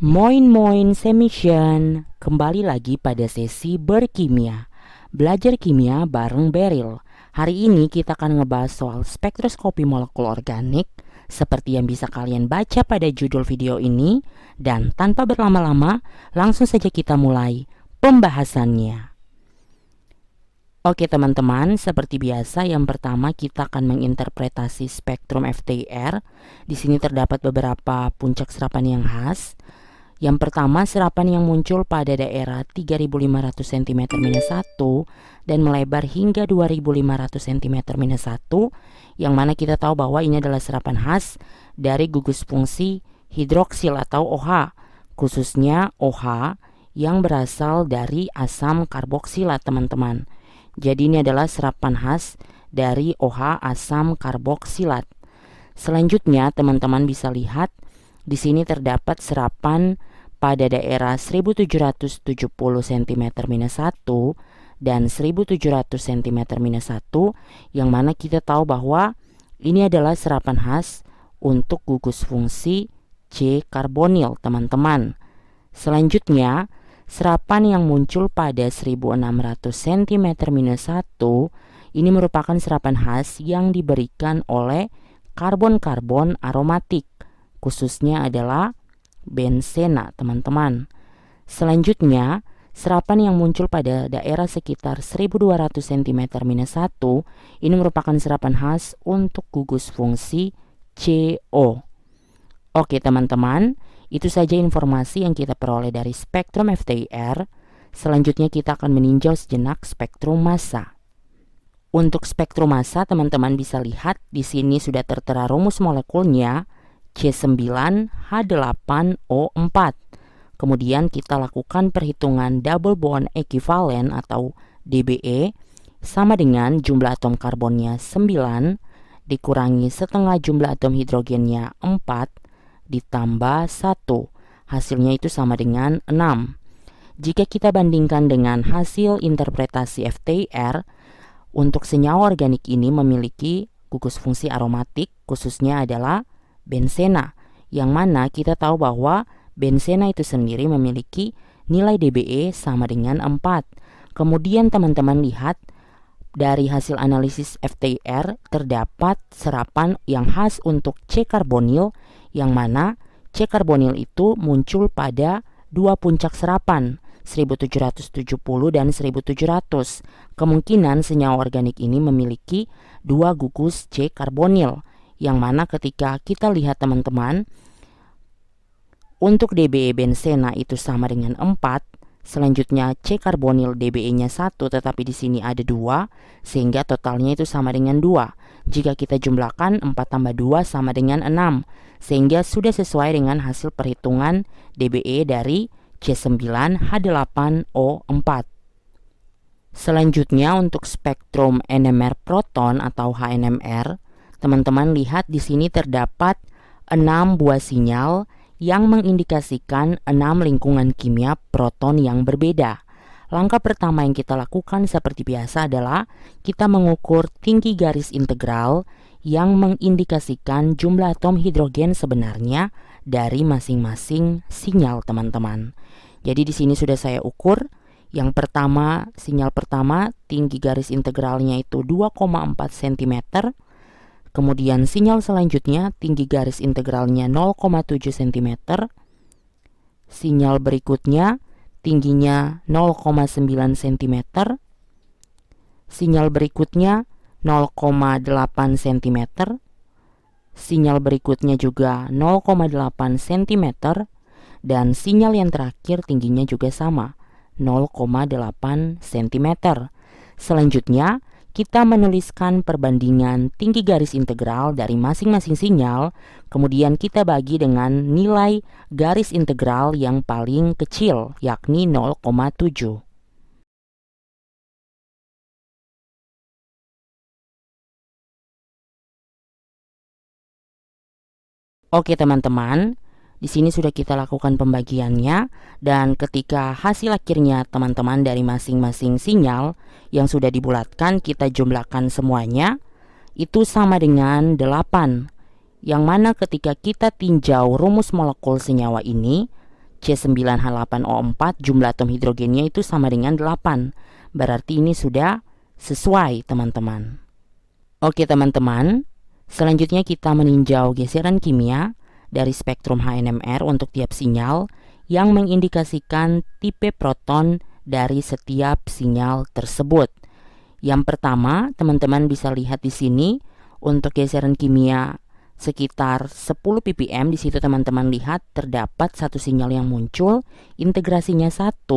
Moin moin semission, kembali lagi pada sesi berkimia. Belajar kimia bareng Beryl. Hari ini kita akan ngebahas soal spektroskopi molekul organik seperti yang bisa kalian baca pada judul video ini. Dan tanpa berlama-lama, langsung saja kita mulai pembahasannya. Oke teman-teman, seperti biasa yang pertama kita akan menginterpretasi spektrum FTIR. Di sini terdapat beberapa puncak serapan yang khas. Yang pertama, serapan yang muncul pada daerah 3500 cm-1 dan melebar hingga 2500 cm-1, yang mana kita tahu bahwa ini adalah serapan khas dari gugus fungsi hidroksil atau OH, khususnya OH yang berasal dari asam karboksilat teman-teman. Jadi ini adalah serapan khas dari OH asam karboksilat. Selanjutnya teman-teman bisa lihat di sini terdapat serapan pada daerah 1770 cm-1 dan 1700 cm-1, yang mana kita tahu bahwa ini adalah serapan khas untuk gugus fungsi C karbonil teman-teman. Selanjutnya, serapan yang muncul pada 1600 cm-1 ini merupakan serapan khas yang diberikan oleh karbon-karbon aromatik, khususnya adalah bensena teman-teman. Selanjutnya, serapan yang muncul pada daerah sekitar 1200 cm-1 ini merupakan serapan khas untuk gugus fungsi CO. Oke teman-teman, itu saja informasi yang kita peroleh dari spektrum FTIR. Selanjutnya kita akan meninjau sejenak spektrum massa. Untuk spektrum massa, teman-teman bisa lihat di sini sudah tertera rumus molekulnya C9H8O4. Kemudian kita lakukan perhitungan double bond equivalent atau DBE sama dengan jumlah atom karbonnya 9 dikurangi setengah jumlah atom hidrogennya 4 ditambah 1. Hasilnya itu sama dengan 6. Jika kita bandingkan dengan hasil interpretasi FTIR, untuk senyawa organik ini memiliki gugus fungsi aromatik, khususnya adalah bensena, yang mana kita tahu bahwa bensena itu sendiri memiliki nilai DBE sama dengan 4. Kemudian teman-teman lihat dari hasil analisis FTIR terdapat serapan yang khas untuk C karbonil, yang mana C karbonil itu muncul pada dua puncak serapan 1770 dan 1700. Kemungkinan senyawa organik ini memiliki dua gugus C karbonil, yang mana ketika kita lihat teman-teman, untuk DBE bensena itu sama dengan 4, selanjutnya C karbonil DBE-nya 1, tetapi di sini ada 2, sehingga totalnya itu sama dengan 2. Jika kita jumlahkan 4 tambah 2 sama dengan 6, sehingga sudah sesuai dengan hasil perhitungan DBE dari C9H8O4. Selanjutnya untuk spektrum NMR proton atau HNMR, teman-teman lihat di sini terdapat 6 buah sinyal yang mengindikasikan 6 lingkungan kimia proton yang berbeda. Langkah pertama yang kita lakukan seperti biasa adalah kita mengukur tinggi garis integral yang mengindikasikan jumlah atom hidrogen sebenarnya dari masing-masing sinyal teman-teman. Jadi di sini sudah saya ukur. Yang pertama, sinyal pertama tinggi garis integralnya itu 2,4 cm. Kemudian sinyal selanjutnya tinggi garis integralnya 0,7 cm. Sinyal berikutnya tingginya 0,9 cm. Sinyal berikutnya 0,8 cm. Sinyal berikutnya juga 0,8 cm. Dan sinyal yang terakhir tingginya juga sama, 0,8 cm. Selanjutnya, kita menuliskan perbandingan tinggi garis integral dari masing-masing sinyal, kemudian kita bagi dengan nilai garis integral yang paling kecil, yakni 0,7. Oke teman-teman, di sini sudah kita lakukan pembagiannya, dan ketika hasil akhirnya teman-teman dari masing-masing sinyal yang sudah dibulatkan kita jumlahkan semuanya, itu sama dengan 8. Yang mana ketika kita tinjau rumus molekul senyawa ini, C9H8O4 jumlah atom hidrogennya itu sama dengan 8. Berarti ini sudah sesuai teman-teman. Oke teman-teman, selanjutnya kita meninjau geseran kimia dari spektrum HNMR untuk tiap sinyal yang mengindikasikan tipe proton dari setiap sinyal tersebut. Yang pertama, teman-teman bisa lihat di sini untuk geseran kimia sekitar 10 ppm. Di situ teman-teman lihat terdapat satu sinyal yang muncul, integrasinya 1,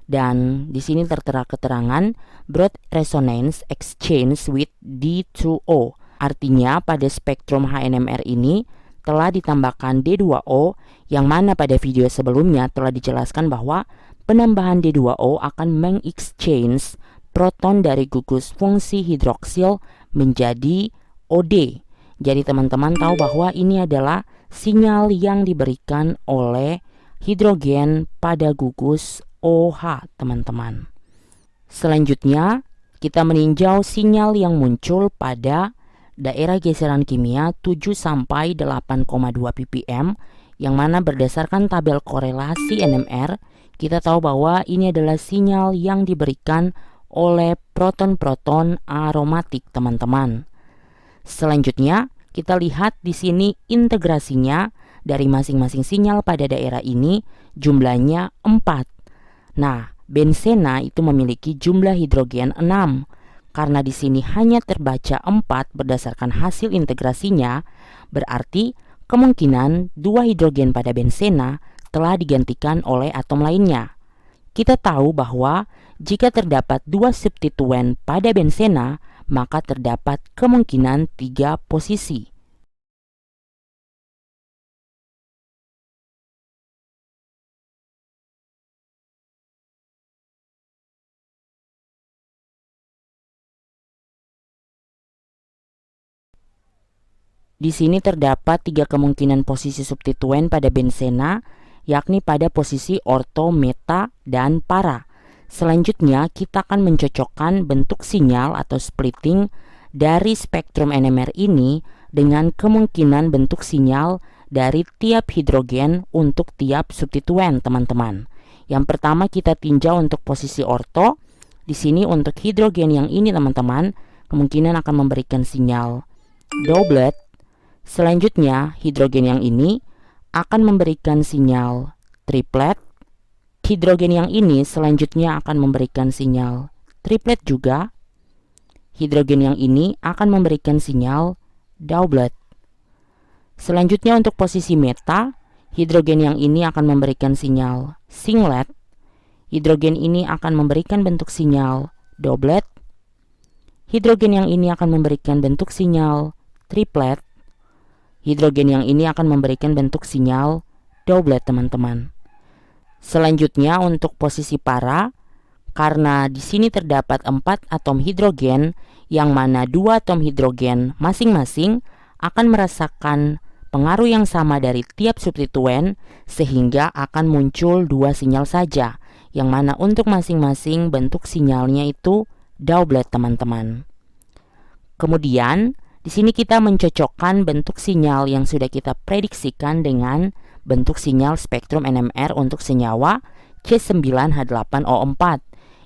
dan di sini tertera keterangan broad resonance exchange with D2O. Artinya pada spektrum HNMR ini telah ditambahkan D2O, yang mana pada video sebelumnya telah dijelaskan bahwa penambahan D2O akan mengexchange proton dari gugus fungsi hidroksil menjadi OD. Jadi teman-teman tahu bahwa ini adalah sinyal yang diberikan oleh hidrogen pada gugus OH, teman-teman. Selanjutnya, kita meninjau sinyal yang muncul pada daerah geseran kimia 7 sampai 8,2 ppm, yang mana berdasarkan tabel korelasi NMR, kita tahu bahwa ini adalah sinyal yang diberikan oleh proton-proton aromatik, teman-teman. Selanjutnya, kita lihat di sini integrasinya dari masing-masing sinyal pada daerah ini jumlahnya 4. Nah, bensena itu memiliki jumlah hidrogen 6. Karena di sini hanya terbaca 4 berdasarkan hasil integrasinya, berarti kemungkinan 2 hidrogen pada bensena telah digantikan oleh atom lainnya. Kita tahu bahwa jika terdapat 2 substituen pada bensena, maka terdapat kemungkinan 3 posisi. Di sini terdapat 3 kemungkinan posisi substituen pada bensena, yakni pada posisi orto, meta, dan para. Selanjutnya, kita akan mencocokkan bentuk sinyal atau splitting dari spektrum NMR ini dengan kemungkinan bentuk sinyal dari tiap hidrogen untuk tiap substituen, teman-teman. Yang pertama kita tinjau untuk posisi orto. Di sini untuk hidrogen yang ini, teman-teman, kemungkinan akan memberikan sinyal doublet. Selanjutnya, hidrogen yang ini akan memberikan sinyal triplet. Hidrogen yang ini selanjutnya akan memberikan sinyal triplet juga. Hidrogen yang ini akan memberikan sinyal doublet. Selanjutnya untuk posisi meta, hidrogen yang ini akan memberikan sinyal singlet. Hidrogen ini akan memberikan bentuk sinyal doublet. Hidrogen yang ini akan memberikan bentuk sinyal triplet. Hidrogen yang ini akan memberikan bentuk sinyal doublet, teman-teman. Selanjutnya untuk posisi para, karena di sini terdapat 4 atom hidrogen, yang mana 2 atom hidrogen masing-masing akan merasakan pengaruh yang sama dari tiap substituen, sehingga akan muncul 2 sinyal saja, yang mana untuk masing-masing bentuk sinyalnya itu doublet, teman-teman. Kemudian di sini kita mencocokkan bentuk sinyal yang sudah kita prediksikan dengan bentuk sinyal spektrum NMR untuk senyawa C9H8O4,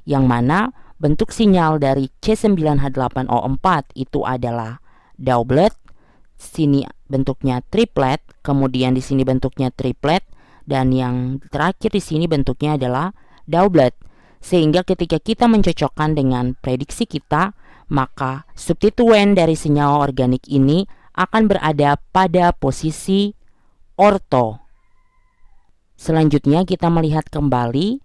yang mana bentuk sinyal dari C9H8O4 itu adalah doublet. Sini bentuknya triplet, kemudian di sini bentuknya triplet, dan yang terakhir di sini bentuknya adalah doublet. Sehingga ketika kita mencocokkan dengan prediksi kita, maka substituen dari senyawa organik ini akan berada pada posisi orto. Selanjutnya kita melihat kembali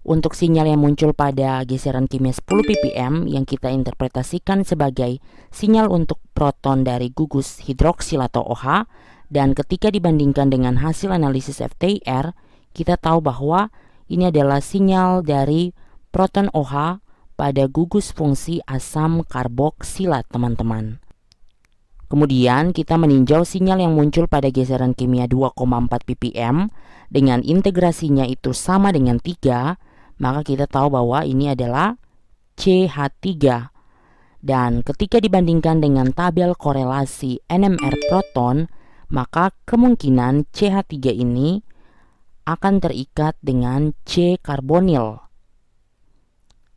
untuk sinyal yang muncul pada geseran kimia 10 ppm yang kita interpretasikan sebagai sinyal untuk proton dari gugus hidroksil atau OH, dan ketika dibandingkan dengan hasil analisis FTIR, kita tahu bahwa ini adalah sinyal dari proton OH pada gugus fungsi asam karboksilat, teman-teman. Kemudian kita meninjau sinyal yang muncul pada geseran kimia 2,4 ppm dengan integrasinya itu sama dengan 3, maka kita tahu bahwa ini adalah CH3. Dan ketika dibandingkan dengan tabel korelasi NMR proton, maka kemungkinan CH3 ini akan terikat dengan C-karbonil.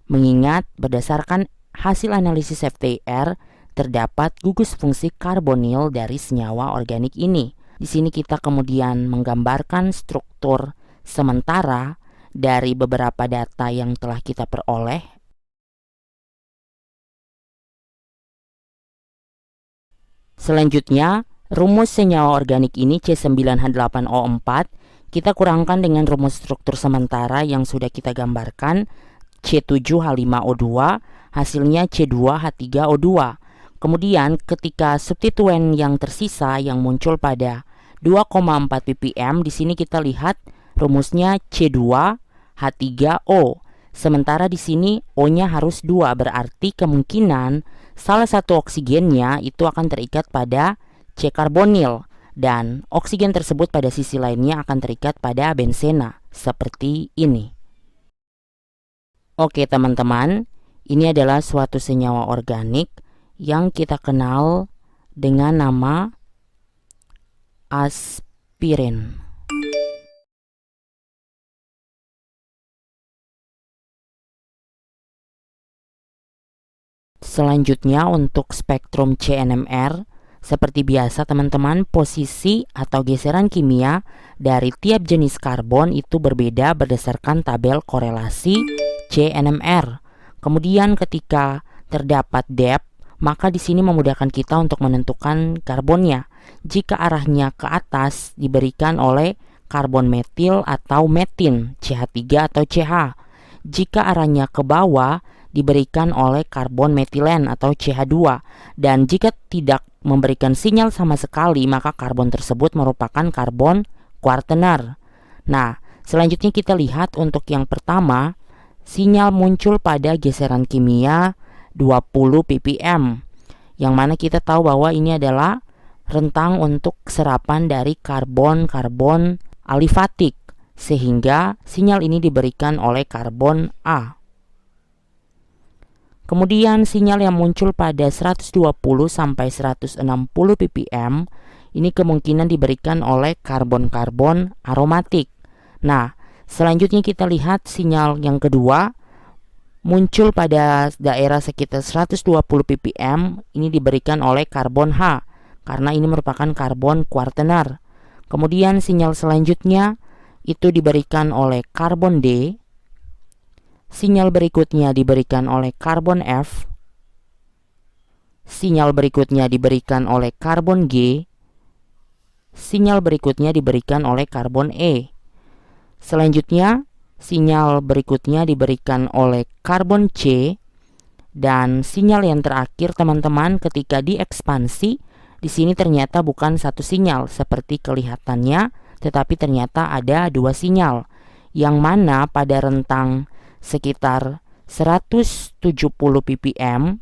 Mengingat berdasarkan hasil analisis FTIR, terdapat gugus fungsi karbonil dari senyawa organik ini. Di sini kita kemudian menggambarkan struktur sementara dari beberapa data yang telah kita peroleh. Selanjutnya, rumus senyawa organik ini C9H8O4 kita kurangkan dengan rumus struktur sementara yang sudah kita gambarkan, C7H5O2, hasilnya C2H3O2. Kemudian ketika substituen yang tersisa yang muncul pada 2,4 ppm, di sini kita lihat rumusnya C2H3O. Sementara di sini O-nya harus 2, berarti kemungkinan salah satu oksigennya itu akan terikat pada C-karbonil dan oksigen tersebut pada sisi lainnya akan terikat pada bensena seperti ini. Oke teman-teman, ini adalah suatu senyawa organik yang kita kenal dengan nama aspirin. Selanjutnya untuk spektrum CNMR, seperti biasa teman-teman, posisi atau geseran kimia dari tiap jenis karbon itu berbeda berdasarkan tabel korelasi CNMR. Kemudian ketika terdapat depth, maka di sini memudahkan kita untuk menentukan karbonnya. Jika arahnya ke atas diberikan oleh karbon metil atau metin, CH3 atau CH. Jika arahnya ke bawah diberikan oleh karbon metilen atau CH2, dan jika tidak memberikan sinyal sama sekali maka karbon tersebut merupakan karbon kuartener. Nah, selanjutnya kita lihat untuk yang pertama, sinyal muncul pada geseran kimia 20 ppm, yang mana kita tahu bahwa ini adalah rentang untuk serapan dari karbon-karbon alifatik, sehingga sinyal ini diberikan oleh karbon A. Kemudian sinyal yang muncul pada 120 sampai 160 ppm ini kemungkinan diberikan oleh karbon-karbon aromatik. Nah, selanjutnya kita lihat sinyal yang kedua muncul pada daerah sekitar 120 ppm, ini diberikan oleh karbon H karena ini merupakan karbon kuartener. Kemudian sinyal selanjutnya itu diberikan oleh karbon D. Sinyal berikutnya diberikan oleh karbon F. Sinyal berikutnya diberikan oleh karbon G. Sinyal berikutnya diberikan oleh karbon E. Selanjutnya, sinyal berikutnya diberikan oleh karbon C. Dan sinyal yang terakhir teman-teman ketika diekspansi, di sini ternyata bukan satu sinyal seperti kelihatannya, tetapi ternyata ada dua sinyal, yang mana pada rentang sekitar 170 ppm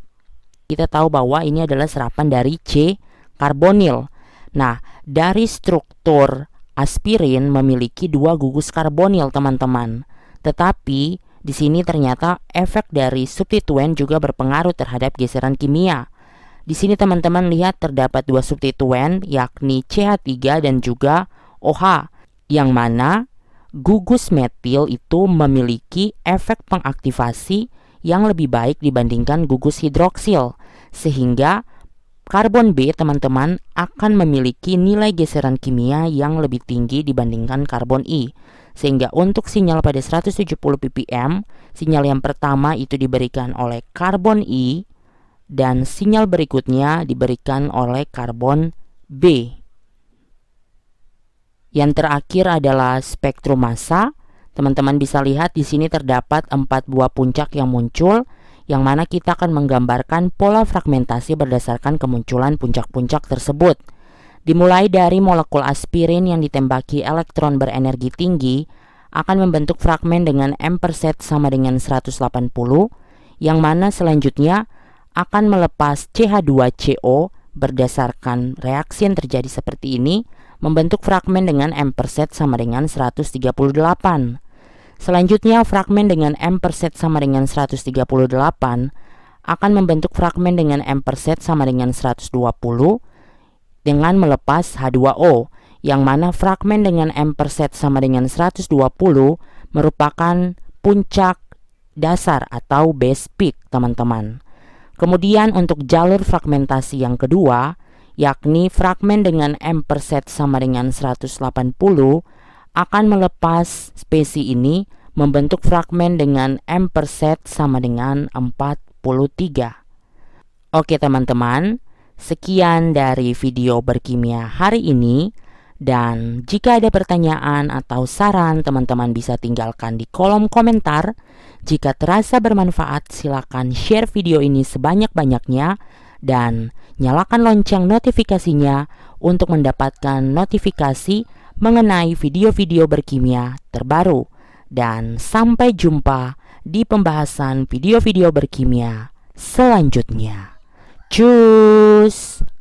kita tahu bahwa ini adalah serapan dari C-karbonil. Nah, dari struktur aspirin memiliki dua gugus karbonil teman-teman. Tetapi di sini ternyata efek dari substituen juga berpengaruh terhadap geseran kimia. Di sini teman-teman lihat terdapat dua substituen yakni CH3 dan juga OH, yang mana gugus metil itu memiliki efek pengaktifasi yang lebih baik dibandingkan gugus hidroksil, sehingga karbon B teman-teman akan memiliki nilai geseran kimia yang lebih tinggi dibandingkan karbon I. Sehingga untuk sinyal pada 170 ppm, sinyal yang pertama itu diberikan oleh karbon I dan sinyal berikutnya diberikan oleh karbon B. Yang terakhir adalah spektrum massa. Teman-teman bisa lihat di sini terdapat 4 buah puncak yang muncul, yang mana kita akan menggambarkan pola fragmentasi berdasarkan kemunculan puncak-puncak tersebut. Dimulai dari molekul aspirin yang ditembaki elektron berenergi tinggi akan membentuk fragmen dengan M per set sama dengan 180, yang mana selanjutnya akan melepas CH2CO berdasarkan reaksi yang terjadi seperti ini, membentuk fragmen dengan M per set sama dengan 138. Selanjutnya fragmen dengan M per set sama dengan 138 akan membentuk fragmen dengan M per set sama dengan 120 dengan melepas H2O, yang mana fragmen dengan M per set sama dengan 120 merupakan puncak dasar atau base peak, teman-teman. Kemudian untuk jalur fragmentasi yang kedua, yakni fragmen dengan M per set sama dengan 180 akan melepas spesi ini membentuk fragmen dengan M per set sama dengan 43. Oke teman-teman, sekian dari video berkimia hari ini. Dan jika ada pertanyaan atau saran, teman-teman bisa tinggalkan di kolom komentar. Jika terasa bermanfaat, silakan share video ini sebanyak-banyaknya dan nyalakan lonceng notifikasinya untuk mendapatkan notifikasi mengenai video-video berkimia terbaru. Dan sampai jumpa di pembahasan video-video berkimia selanjutnya. Cus!